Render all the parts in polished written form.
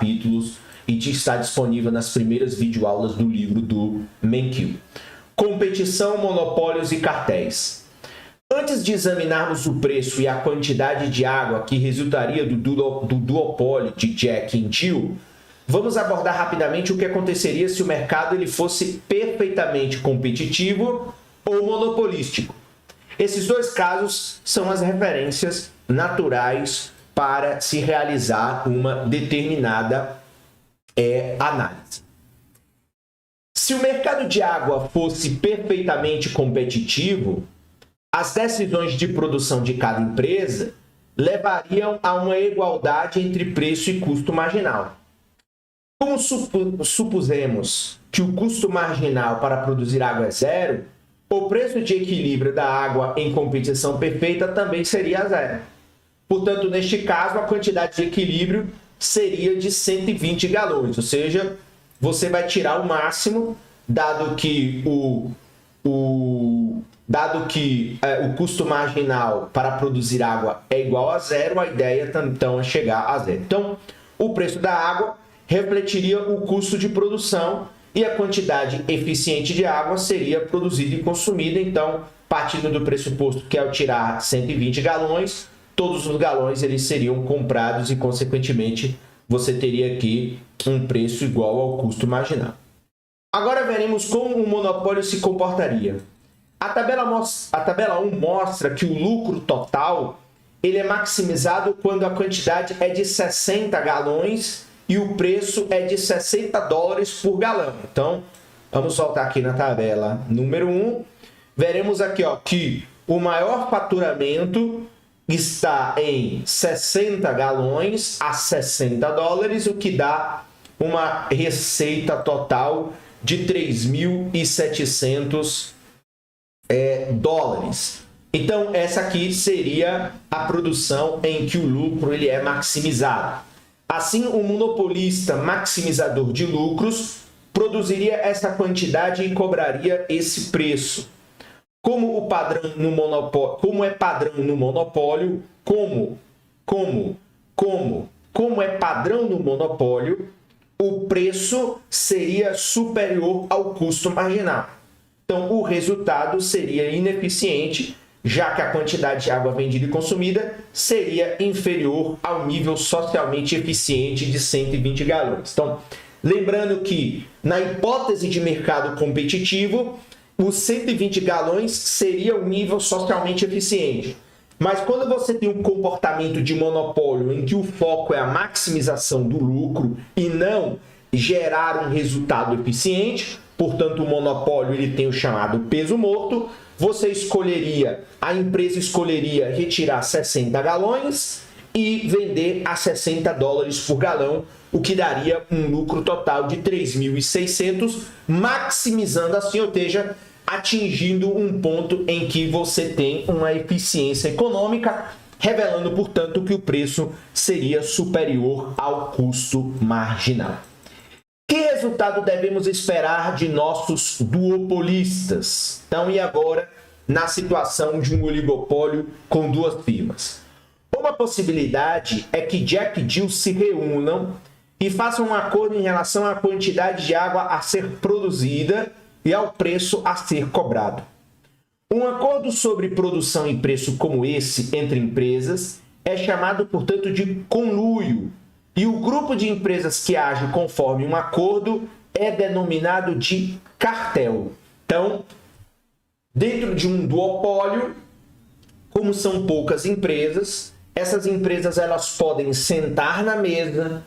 capítulos e está disponível nas primeiras videoaulas do livro do Menkil. Competição, monopólios e cartéis. Antes de examinarmos o preço e a quantidade de água que resultaria do duopólio de Jack e Jill, vamos abordar rapidamente o que aconteceria se o mercado ele fosse perfeitamente competitivo ou monopolístico. Esses dois casos são as referências naturais para se realizar uma determinada análise. Se o mercado de água fosse perfeitamente competitivo, as decisões de produção de cada empresa levariam a uma igualdade entre preço e custo marginal. Como supusemos que o custo marginal para produzir água é zero, o preço de equilíbrio da água em competição perfeita também seria zero. Portanto, neste caso, a quantidade de equilíbrio seria de 120 galões, ou seja, você vai tirar o máximo, dado que o custo marginal para produzir água é igual a zero, a ideia então é chegar a zero. Então, o preço da água refletiria o custo de produção e a quantidade eficiente de água seria produzida e consumida. Então, partindo do pressuposto que ao tirar 120 galões, todos os galões eles seriam comprados e, consequentemente, você teria aqui um preço igual ao custo marginal. Agora veremos como o monopólio se comportaria. A tabela 1 mostra que o lucro total ele é maximizado quando a quantidade é de 60 galões e o preço é de 60 dólares por galão. Então, vamos voltar aqui na tabela número 1. Veremos aqui que o maior faturamento está em 60 galões a 60 dólares, o que dá uma receita total de 3.700 dólares. Então, essa aqui seria a produção em que o lucro ele é maximizado. Assim, o monopolista maximizador de lucros produziria essa quantidade e cobraria esse preço. Como é padrão no monopólio, como é padrão no monopólio, o preço seria superior ao custo marginal. Então, o resultado seria ineficiente, já que a quantidade de água vendida e consumida seria inferior ao nível socialmente eficiente de 120 galões. Então, lembrando que, na hipótese de mercado competitivo, os 120 galões seria o nível socialmente eficiente. Mas quando você tem um comportamento de monopólio em que o foco é a maximização do lucro e não gerar um resultado eficiente, portanto, o monopólio ele tem o chamado peso morto, a empresa escolheria retirar 60 galões e vender a 60 dólares por galão, o que daria um lucro total de 3.600, maximizando assim, ou seja, atingindo um ponto em que você tem uma eficiência econômica, revelando, portanto, que o preço seria superior ao custo marginal. Que resultado devemos esperar de nossos duopolistas? Então, e agora, na situação de um oligopólio com duas firmas? Uma possibilidade é que Jack e Jill se reúnam e façam um acordo em relação à quantidade de água a ser produzida e ao preço a ser cobrado. Um acordo sobre produção e preço como esse entre empresas é chamado, portanto, de conluio, e o grupo de empresas que age conforme um acordo é denominado de cartel. Então, dentro de um duopólio, como são poucas empresas, essas empresas elas podem sentar na mesa,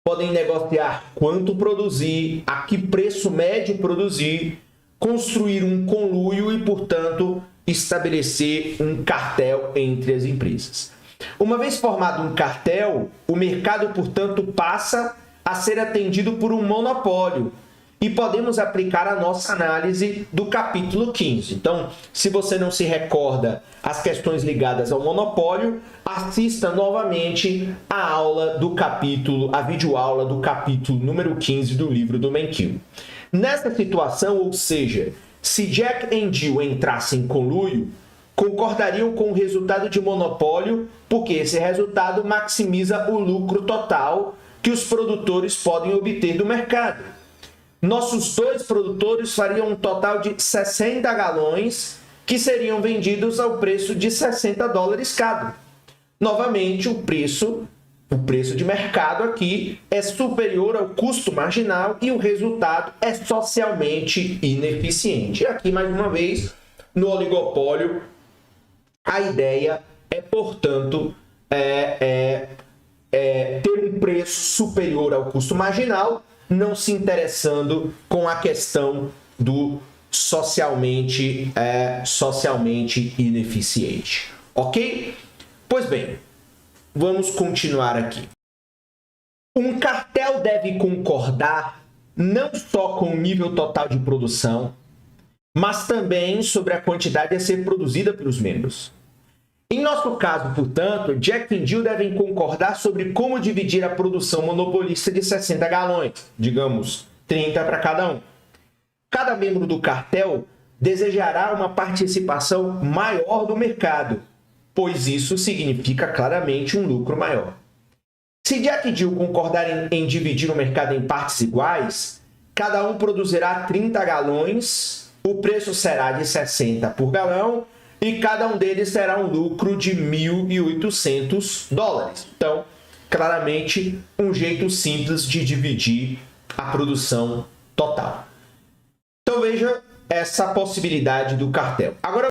podem negociar quanto produzir, a que preço médio produzir, construir um conluio e, portanto, estabelecer um cartel entre as empresas. Uma vez formado um cartel, o mercado, portanto, passa a ser atendido por um monopólio e podemos aplicar a nossa análise do capítulo 15. Então, se você não se recorda as questões ligadas ao monopólio, assista novamente a aula do capítulo, a videoaula do capítulo número 15 do livro do Menkil. Nessa situação, ou seja, se Jack e Jill entrassem em conluio, concordariam com o resultado de monopólio, porque esse resultado maximiza o lucro total que os produtores podem obter do mercado. Nossos dois produtores fariam um total de 60 galões que seriam vendidos ao preço de $60 cada. Novamente, o preço de mercado aqui é superior ao custo marginal e o resultado é socialmente ineficiente. E aqui, mais uma vez, no oligopólio, a ideia é, portanto, ter um preço superior ao custo marginal, não se interessando com a questão do socialmente ineficiente. Ok? Pois bem, vamos continuar aqui. Um cartel deve concordar não só com o nível total de produção, mas também sobre a quantidade a ser produzida pelos membros. Em nosso caso, portanto, Jack e Jill devem concordar sobre como dividir a produção monopolista de 60 galões, digamos, 30 para cada um. Cada membro do cartel desejará uma participação maior do mercado, pois isso significa claramente um lucro maior. Se Jack e Jill concordarem em dividir o mercado em partes iguais, cada um produzirá 30 galões, o preço será de 60 por galão e cada um deles terá um lucro de $1.800. Então, claramente, um jeito simples de dividir a produção total. Então, veja essa possibilidade do cartel. Agora,